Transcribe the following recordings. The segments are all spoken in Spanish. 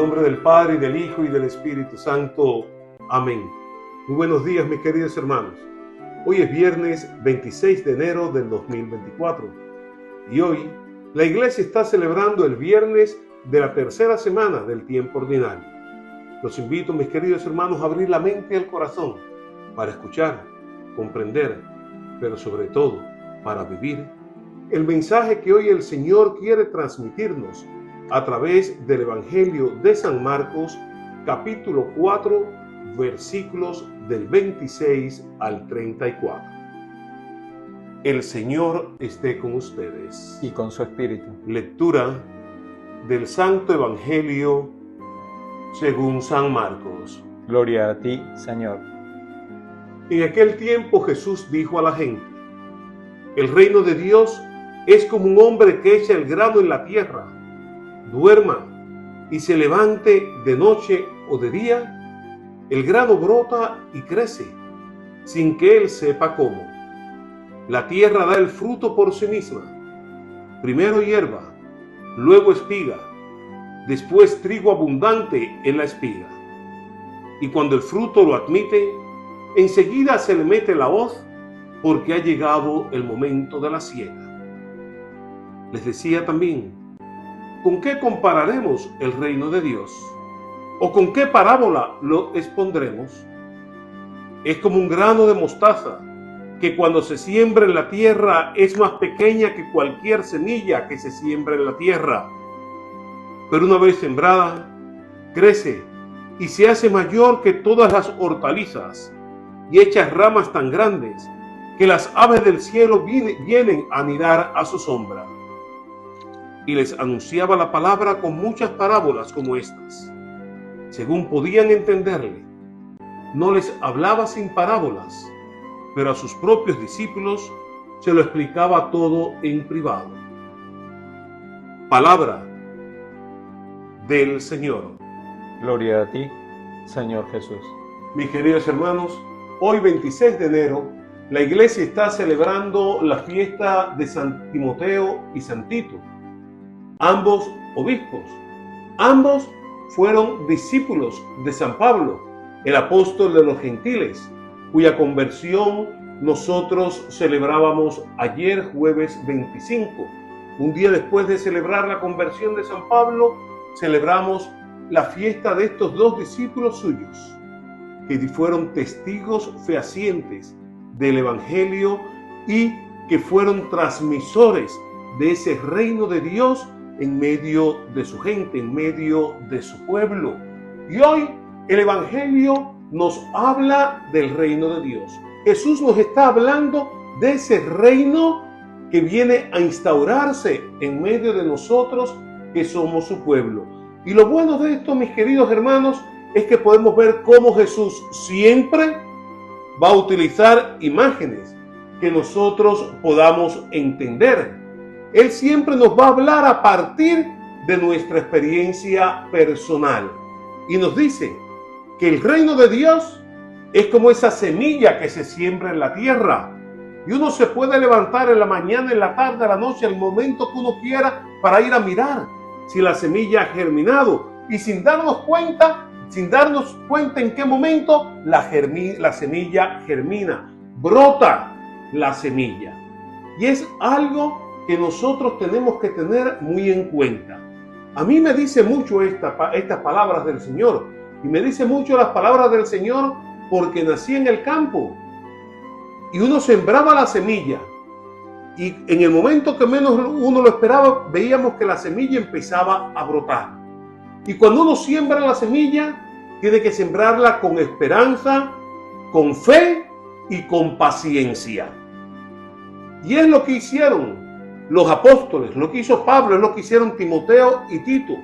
nombre del Padre, y del Hijo, y del Espíritu Santo. Amén. Muy buenos días, mis queridos hermanos. Hoy es viernes 26 de enero del 2024. Y hoy la iglesia está celebrando el viernes de la tercera semana del tiempo ordinario. Los invito, mis queridos hermanos, a abrir la mente y el corazón para escuchar, comprender, pero sobre todo para vivir el mensaje que hoy el Señor quiere transmitirnos a través del Evangelio de San Marcos, capítulo 4, versículos del 26 al 34. El Señor esté con ustedes. Y con su espíritu. Lectura del Santo Evangelio según San Marcos. Gloria a ti, Señor. En aquel tiempo Jesús dijo a la gente: el reino de Dios es como un hombre que echa el grano en la tierra, duerma y se levante de noche o de día, el grano brota y crece, sin que él sepa cómo. La tierra da el fruto por sí misma, primero hierba, luego espiga, después trigo abundante en la espiga. Y cuando el fruto lo admite, enseguida se le mete la hoz, porque ha llegado el momento de la siega. Les decía también: ¿con qué compararemos el reino de Dios? ¿O con qué parábola lo expondremos? Es como un grano de mostaza, que cuando se siembra en la tierra es más pequeña que cualquier semilla que se siembra en la tierra. Pero una vez sembrada, crece y se hace mayor que todas las hortalizas, y echa ramas tan grandes que las aves del cielo vienen a anidar a su sombra. Y les anunciaba la palabra con muchas parábolas como estas. Según podían entenderle, no les hablaba sin parábolas, pero a sus propios discípulos se lo explicaba todo en privado. Palabra del Señor. Gloria a ti, Señor Jesús. Mis queridos hermanos, hoy 26 de enero, la iglesia está celebrando la fiesta de San Timoteo y San Tito, ambos obispos. Ambos fueron discípulos de San Pablo, el apóstol de los gentiles, cuya conversión nosotros celebrábamos ayer, jueves 25. Un día después de celebrar la conversión de San Pablo, celebramos la fiesta de estos dos discípulos suyos, que fueron testigos fehacientes del Evangelio y que fueron transmisores de ese reino de Dios en medio de su gente, en medio de su pueblo. Y hoy el Evangelio nos habla del reino de Dios. Jesús nos está hablando de ese reino que viene a instaurarse en medio de nosotros, que somos su pueblo. Y lo bueno de esto, mis queridos hermanos, es que podemos ver cómo Jesús siempre va a utilizar imágenes que nosotros podamos entender. Él siempre nos va a hablar a partir de nuestra experiencia personal. Y nos dice que el reino de Dios es como esa semilla que se siembra en la tierra. Y uno se puede levantar en la mañana, en la tarde, en la noche, el momento que uno quiera, para ir a mirar si la semilla ha germinado. Y sin darnos cuenta en qué momento la semilla germina, brota la semilla. Y es algo que nosotros tenemos que tener muy en cuenta. A mí me dice mucho estas palabras del Señor, y me dice mucho las palabras del Señor porque nací en el campo y uno sembraba la semilla, y en el momento que menos uno lo esperaba, veíamos que la semilla empezaba a brotar. Y cuando uno siembra la semilla, tiene que sembrarla con esperanza, con fe y con paciencia. Y es lo que hicieron los apóstoles, lo que hizo Pablo, es lo que hicieron Timoteo y Tito.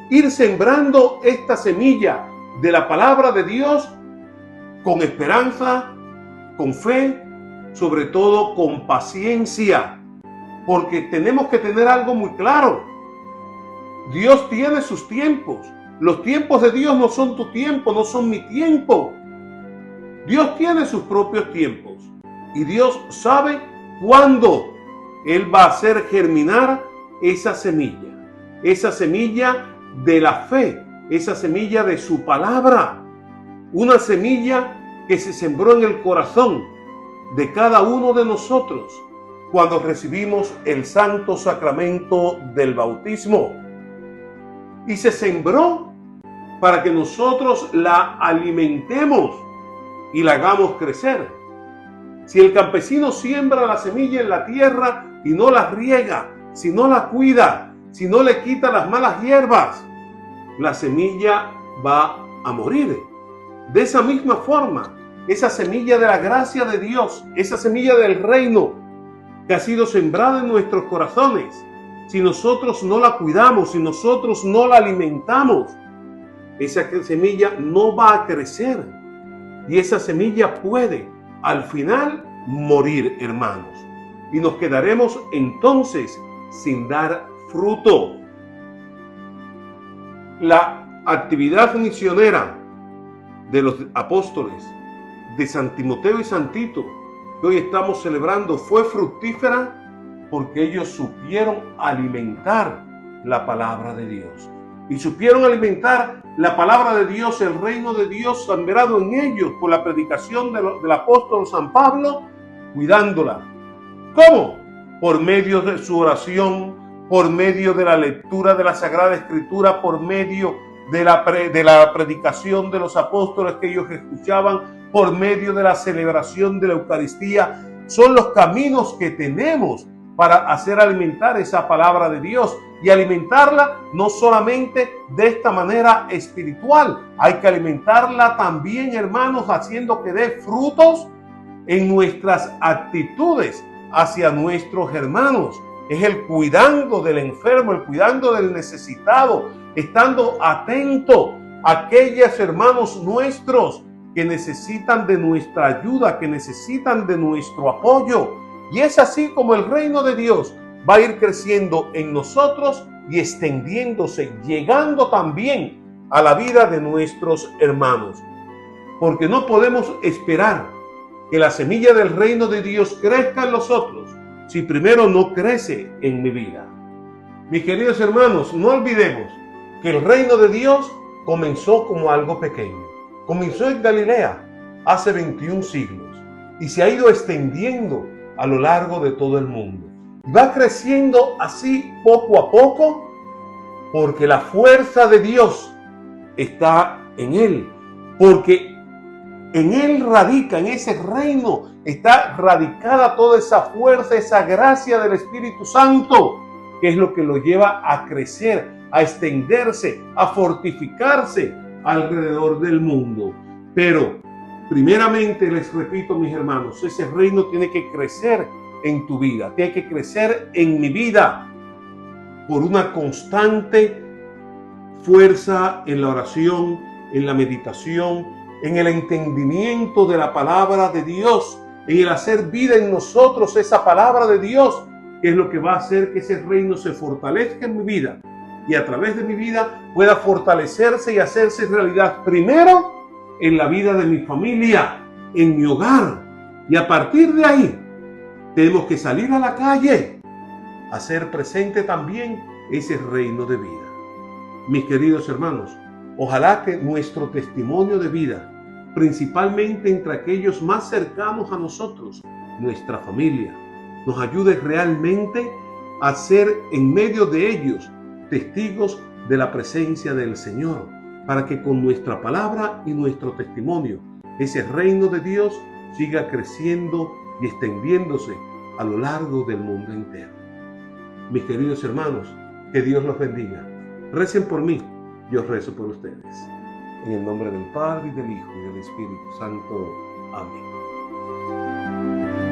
Ir sembrando esta semilla de la palabra de Dios con esperanza, con fe, sobre todo con paciencia. Porque tenemos que tener algo muy claro. Dios tiene sus tiempos. Los tiempos de Dios no son tu tiempo, no son mi tiempo. Dios tiene sus propios tiempos. Y Dios sabe cuándo Él va a hacer germinar esa semilla de la fe, esa semilla de su palabra, una semilla que se sembró en el corazón de cada uno de nosotros cuando recibimos el santo sacramento del bautismo. Y se sembró para que nosotros la alimentemos y la hagamos crecer. Si el campesino siembra la semilla en la tierra y no la riega, si no la cuida, si no le quita las malas hierbas, la semilla va a morir. De esa misma forma, esa semilla de la gracia de Dios, esa semilla del reino que ha sido sembrada en nuestros corazones, si nosotros no la cuidamos, si nosotros no la alimentamos, esa semilla no va a crecer. Y esa semilla puede, al final, morir, hermanos. Y nos quedaremos entonces sin dar fruto. La actividad misionera de los apóstoles de San Timoteo y San Tito, que hoy estamos celebrando, fue fructífera porque ellos supieron alimentar la palabra de Dios. Y supieron alimentar la palabra de Dios, el reino de Dios sembrado en ellos por la predicación del apóstol San Pablo, cuidándola. ¿Cómo? Por medio de su oración, por medio de la lectura de la Sagrada Escritura, por medio de la predicación de los apóstoles que ellos escuchaban, por medio de la celebración de la Eucaristía. Son los caminos que tenemos para hacer alimentar esa palabra de Dios, y alimentarla no solamente de esta manera espiritual, hay que alimentarla también, hermanos, haciendo que dé frutos en nuestras actitudes hacia nuestros hermanos. Es el cuidando del enfermo, el cuidando del necesitado, estando atento a aquellos hermanos nuestros que necesitan de nuestra ayuda, que necesitan de nuestro apoyo. Y es así como el reino de Dios va a ir creciendo en nosotros y extendiéndose, llegando también a la vida de nuestros hermanos. Porque no podemos esperar que la semilla del reino de Dios crezca en nosotros si primero no crece en mi vida. Mis queridos hermanos, no olvidemos que el reino de Dios comenzó como algo pequeño. Comenzó en Galilea hace 21 siglos y se ha ido extendiendo a lo largo de todo el mundo. Va creciendo así poco a poco porque la fuerza de Dios está en él, porque en él radica, en ese reino está radicada toda esa fuerza, esa gracia del Espíritu Santo, que es lo que lo lleva a crecer, a extenderse, a fortificarse alrededor del mundo. Pero primeramente, les repito, mis hermanos, ese reino tiene que crecer en tu vida, tiene que crecer en mi vida por una constante fuerza en la oración, en la meditación, en el entendimiento de la palabra de Dios, en el hacer vida en nosotros esa palabra de Dios, que es lo que va a hacer que ese reino se fortalezca en mi vida y a través de mi vida pueda fortalecerse y hacerse realidad primero en la vida de mi familia, en mi hogar, y a partir de ahí tenemos que salir a la calle, hacer presente también ese reino de vida. Mis queridos hermanos, ojalá que nuestro testimonio de vida, principalmente entre aquellos más cercanos a nosotros, nuestra familia, nos ayude realmente a ser en medio de ellos testigos de la presencia del Señor, para que con nuestra palabra y nuestro testimonio ese reino de Dios siga creciendo y extendiéndose a lo largo del mundo entero. Mis queridos hermanos, que Dios los bendiga. Recen por mí, yo rezo por ustedes. En el nombre del Padre, y del Hijo, y del Espíritu Santo. Amén.